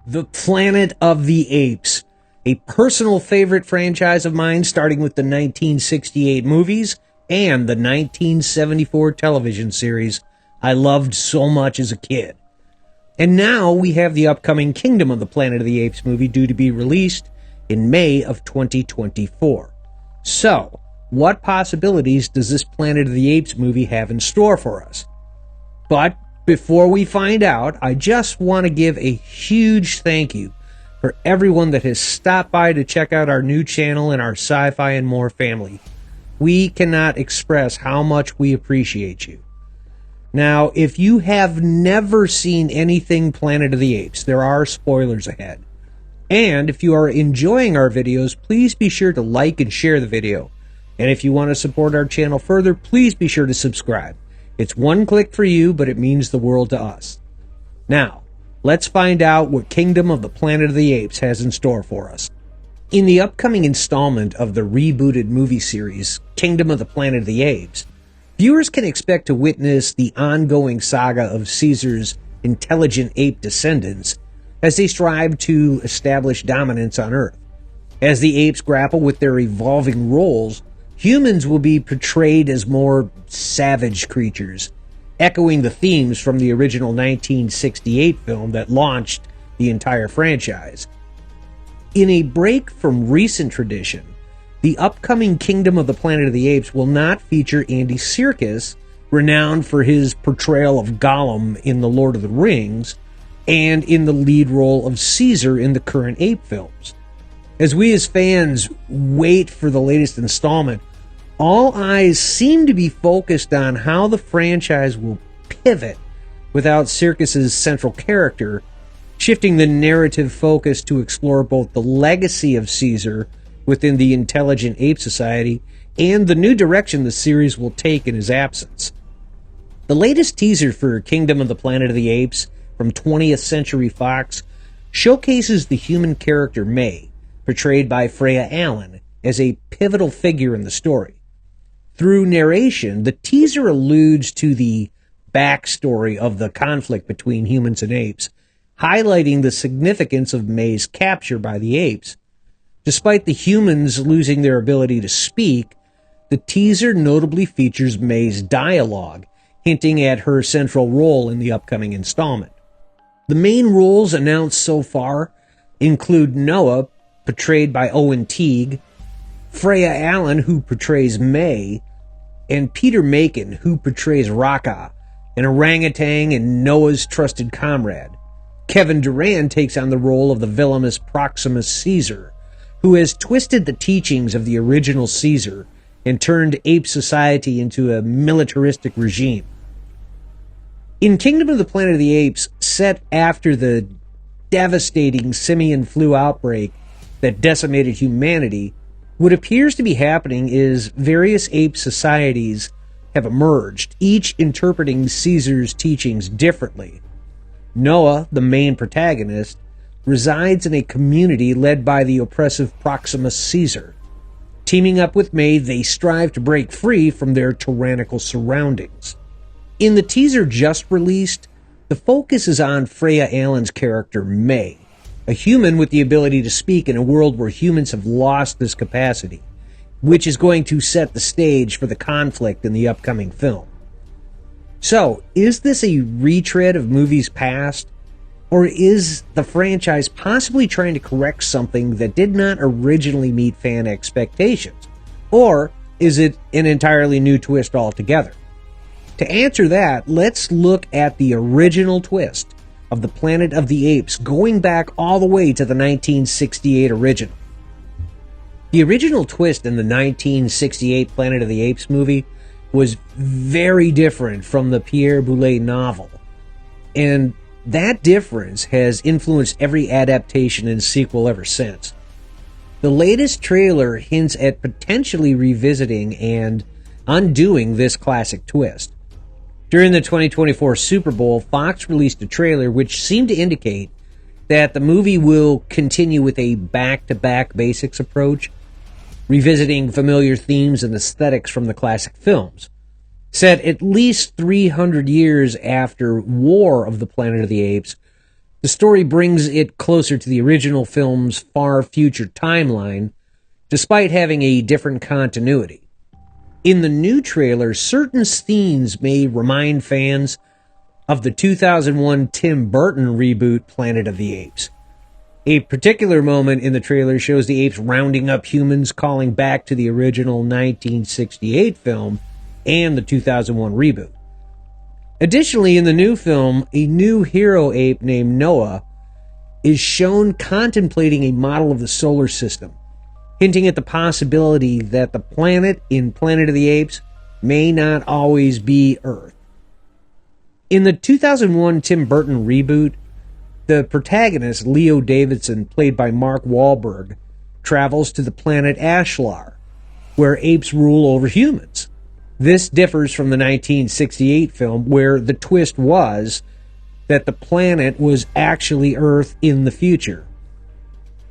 The Planet of the Apes, a personal favorite franchise of mine, starting with the 1968 movies and the 1974 television series I loved so much as a kid. And now we have the upcoming Kingdom of the Planet of the Apes movie due to be released in May of 2024. So, what possibilities does this Planet of the Apes movie have in store for us? But before we find out, I just want to give a huge thank you for everyone that has stopped by to check out our new channel and our Sci-Fi and More family. We cannot express how much we appreciate you. Now, if you have never seen anything Planet of the Apes, there are spoilers ahead. And if you are enjoying our videos, please be sure to like and share the video. And if you want to support our channel further, please be sure to subscribe. It's one click for you, but it means the world to us. Now, let's find out what Kingdom of the Planet of the Apes has in store for us. In the upcoming installment of the rebooted movie series, Kingdom of the Planet of the Apes, viewers can expect to witness the ongoing saga of Caesar's intelligent ape descendants as they strive to establish dominance on Earth. As the apes grapple with their evolving roles, humans will be portrayed as more savage creatures, echoing the themes from the original 1968 film that launched the entire franchise. In a break from recent tradition, the upcoming Kingdom of the Planet of the Apes will not feature Andy Serkis, renowned for his portrayal of Gollum in The Lord of the Rings, and in the lead role of Caesar in the current Ape films. As we as fans wait for the latest installment, all eyes seem to be focused on how the franchise will pivot without Serkis' central character, shifting the narrative focus to explore both the legacy of Caesar within the intelligent ape society and the new direction the series will take in his absence. The latest teaser for Kingdom of the Planet of the Apes from 20th Century Fox showcases the human character May, portrayed by Freya Allen, as a pivotal figure in the story. Through narration, the teaser alludes to the backstory of the conflict between humans and apes, highlighting the significance of May's capture by the apes. Despite the humans losing their ability to speak, the teaser notably features May's dialogue, hinting at her central role in the upcoming installment. The main roles announced so far include Noah, portrayed by Owen Teague, Freya Allen, who portrays May, and Peter Macon, who portrays Raka, an orangutan and Noah's trusted comrade. Kevin Durand takes on the role of the villainous Proximus Caesar, who has twisted the teachings of the original Caesar and turned ape society into a militaristic regime. In Kingdom of the Planet of the Apes, set after the devastating simian flu outbreak that decimated humanity, what appears to be happening is various ape societies have emerged, each interpreting Caesar's teachings differently. Noah, the main protagonist, resides in a community led by the oppressive Proximus Caesar. Teaming up with May, they strive to break free from their tyrannical surroundings. In the teaser just released, the focus is on Freya Allen's character May, a human with the ability to speak in a world where humans have lost this capacity, which is going to set the stage for the conflict in the upcoming film. So, is this a retread of movies past, or is the franchise possibly trying to correct something that did not originally meet fan expectations? Or is it an entirely new twist altogether? To answer that, let's look at the original twist of the Planet of the Apes, going back all the way to the 1968 original. The original twist in the 1968 Planet of the Apes movie was very different from the Pierre Boulet novel, and that difference has influenced every adaptation and sequel ever since. The latest trailer hints at potentially revisiting and undoing this classic twist. During the 2024 Super Bowl, Fox released a trailer which seemed to indicate that the movie will continue with a back-to-back basics approach, revisiting familiar themes and aesthetics from the classic films. Set at least 300 years after War of the Planet of the Apes, the story brings it closer to the original film's far future timeline, despite having a different continuity. In the new trailer, certain scenes may remind fans of the 2001 Tim Burton reboot Planet of the Apes. A particular moment in the trailer shows the apes rounding up humans, calling back to the original 1968 film and the 2001 reboot. Additionally, in the new film, a new hero ape named Noah is shown contemplating a model of the solar system, hinting at the possibility that the planet in Planet of the Apes may not always be Earth. In the 2001 Tim Burton reboot, the protagonist, Leo Davidson, played by Mark Wahlberg, travels to the planet Ashlar, where apes rule over humans. This differs from the 1968 film, where the twist was that the planet was actually Earth in the future.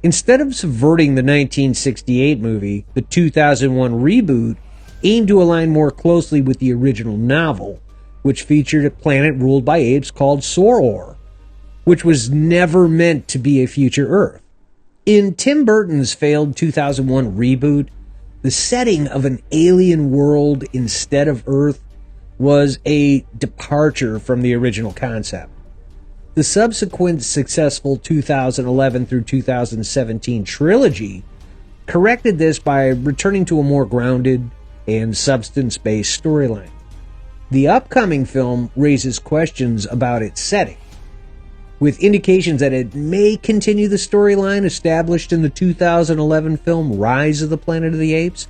Instead of subverting the 1968 movie, the 2001 reboot aimed to align more closely with the original novel, which featured a planet ruled by apes called Soror, which was never meant to be a future Earth. In Tim Burton's failed 2001 reboot, the setting of an alien world instead of Earth was a departure from the original concept. The subsequent successful 2011 through 2017 trilogy corrected this by returning to a more grounded and substance-based storyline. The upcoming film raises questions about its setting, with indications that it may continue the storyline established in the 2011 film Rise of the Planet of the Apes,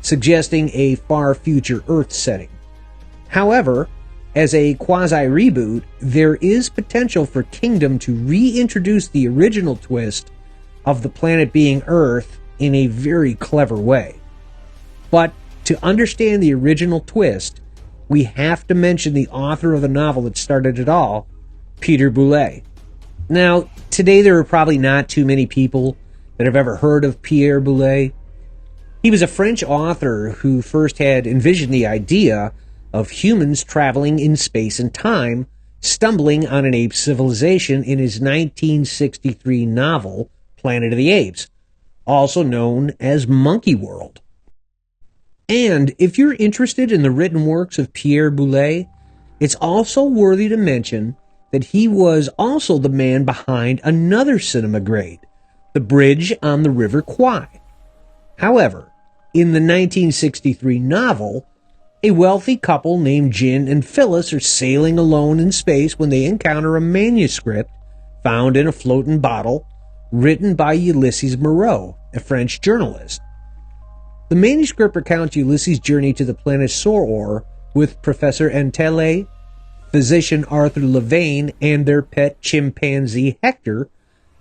suggesting a far future Earth setting. However, as a quasi-reboot, there is potential for Kingdom to reintroduce the original twist of the planet being Earth in a very clever way. But to understand the original twist, we have to mention the author of the novel that started it all, Peter Boulez. Now, today there are probably not too many people that have ever heard of Pierre Boulez. He was a French author who first had envisioned the idea of humans traveling in space and time, stumbling on an ape civilization in his 1963 novel, Planet of the Apes, also known as Monkey World. And if you're interested in the written works of Pierre Boulez, it's also worthy to mention that he was also the man behind another cinema great, The Bridge on the River Kwai. However, in the 1963 novel, a wealthy couple named Jin and Phyllis are sailing alone in space when they encounter a manuscript found in a floating bottle written by Ulysses Moreau, a French journalist. The manuscript recounts Ulysses' journey to the planet Soror with Professor Entele, physician Arthur Levain, and their pet chimpanzee Hector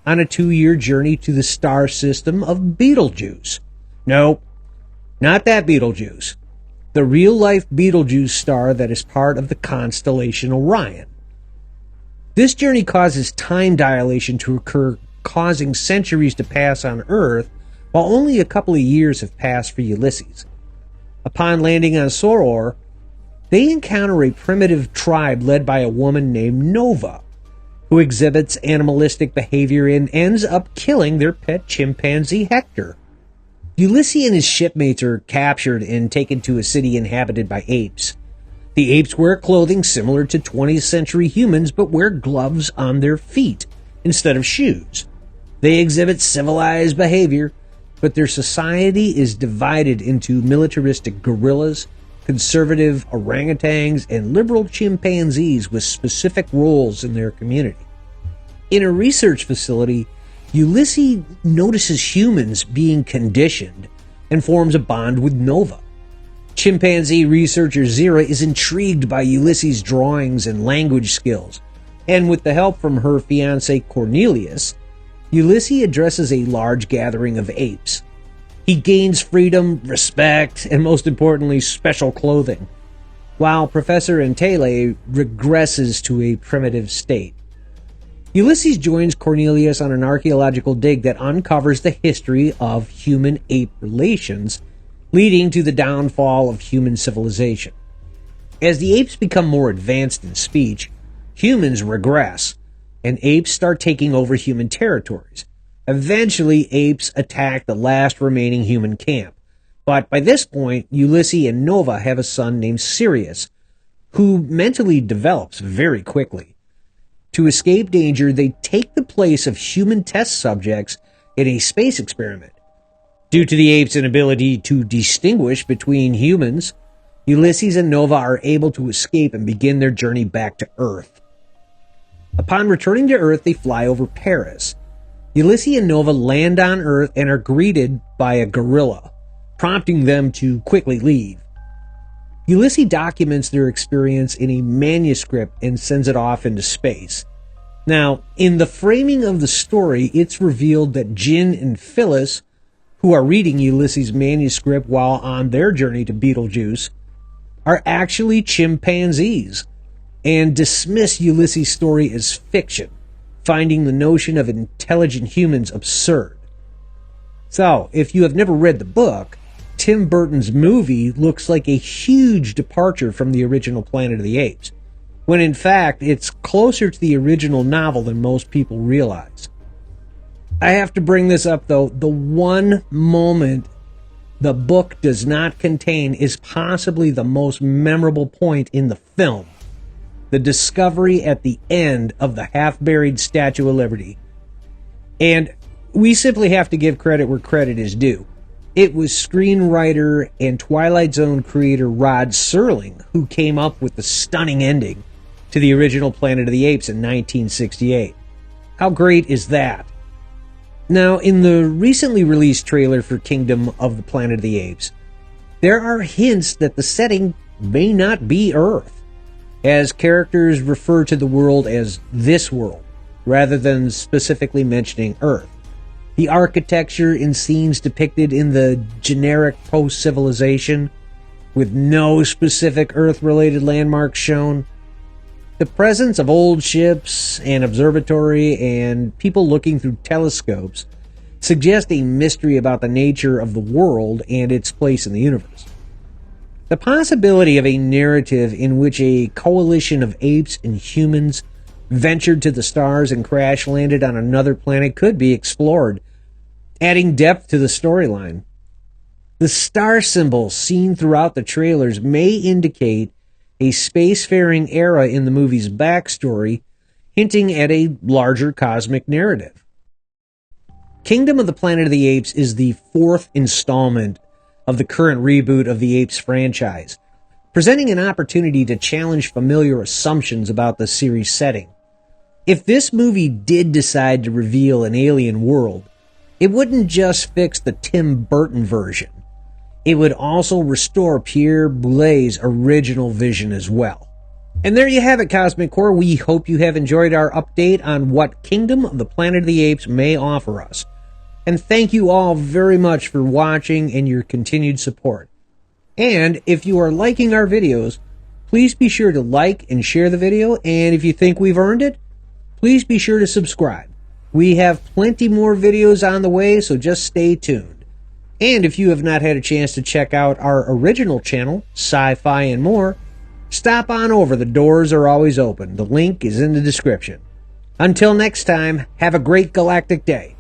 on a 2-year journey to the star system of Betelgeuse. No, not that Betelgeuse. The real-life Betelgeuse star that is part of the constellation Orion. This journey causes time dilation to occur, causing centuries to pass on Earth, while only a couple of years have passed for Ulysses. Upon landing on Soror, they encounter a primitive tribe led by a woman named Nova, who exhibits animalistic behavior and ends up killing their pet chimpanzee Hector. Ulysses and his shipmates are captured and taken to a city inhabited by apes. The apes wear clothing similar to 20th century humans, but wear gloves on their feet instead of shoes. They exhibit civilized behavior, but their society is divided into militaristic gorillas, conservative orangutans, and liberal chimpanzees with specific roles in their community. In a research facility, Ulysses notices humans being conditioned and forms a bond with Nova. Chimpanzee researcher Zira is intrigued by Ulysses' drawings and language skills, and with the help from her fiancé Cornelius, Ulysses addresses a large gathering of apes. He gains freedom, respect, and most importantly, special clothing, while Professor Entele regresses to a primitive state. Ulysses joins Cornelius on an archaeological dig that uncovers the history of human-ape relations, leading to the downfall of human civilization. As the apes become more advanced in speech, humans regress, and apes start taking over human territories. Eventually, apes attack the last remaining human camp. But by this point, Ulysses and Nova have a son named Sirius, who mentally develops very quickly. To escape danger, they take the place of human test subjects in a space experiment. Due to the apes' inability to distinguish between humans, Ulysses and Nova are able to escape and begin their journey back to Earth. Upon returning to Earth, they fly over Paris. Ulysses and Nova land on Earth and are greeted by a gorilla, prompting them to quickly leave. Ulysses documents their experience in a manuscript and sends it off into space. Now, in the framing of the story, it's revealed that Jin and Phyllis, who are reading Ulysses' manuscript while on their journey to Betelgeuse, are actually chimpanzees, and dismiss Ulysses' story as fiction, finding the notion of intelligent humans absurd. So, if you have never read the book, Tim Burton's movie looks like a huge departure from the original Planet of the Apes, when in fact it's closer to the original novel than most people realize. I have to bring this up though, the one moment the book does not contain is possibly the most memorable point in the film. The discovery at the end of the half-buried Statue of Liberty. And we simply have to give credit where credit is due. It was screenwriter and Twilight Zone creator Rod Serling who came up with the stunning ending to the original Planet of the Apes in 1968. How great is that? Now, in the recently released trailer for Kingdom of the Planet of the Apes, there are hints that the setting may not be Earth, as characters refer to the world as this world, rather than specifically mentioning Earth. The architecture in scenes depicted in the generic post-civilization, with no specific Earth-related landmarks shown. The presence of old ships, an observatory, and people looking through telescopes suggest a mystery about the nature of the world and its place in the universe. The possibility of a narrative in which a coalition of apes and humans ventured to the stars and crash-landed on another planet could be explored, adding depth to the storyline. The star symbols seen throughout the trailers may indicate a spacefaring era in the movie's backstory, hinting at a larger cosmic narrative. Kingdom of the Planet of the Apes is the fourth installment of the current reboot of the Apes franchise, presenting an opportunity to challenge familiar assumptions about the series setting. If this movie did decide to reveal an alien world, it wouldn't just fix the Tim Burton version. It would also restore Pierre Boulez's original vision as well. And there you have it, Cosmic Core. We hope you have enjoyed our update on what Kingdom of the Planet of the Apes may offer us. And thank you all very much for watching and your continued support. And if you are liking our videos, please be sure to like and share the video. And if you think we've earned it, please be sure to subscribe. We have plenty more videos on the way, so just stay tuned. And if you have not had a chance to check out our original channel, Sci-Fi and More, stop on over. The doors are always open. The link is in the description. Until next time, have a great galactic day.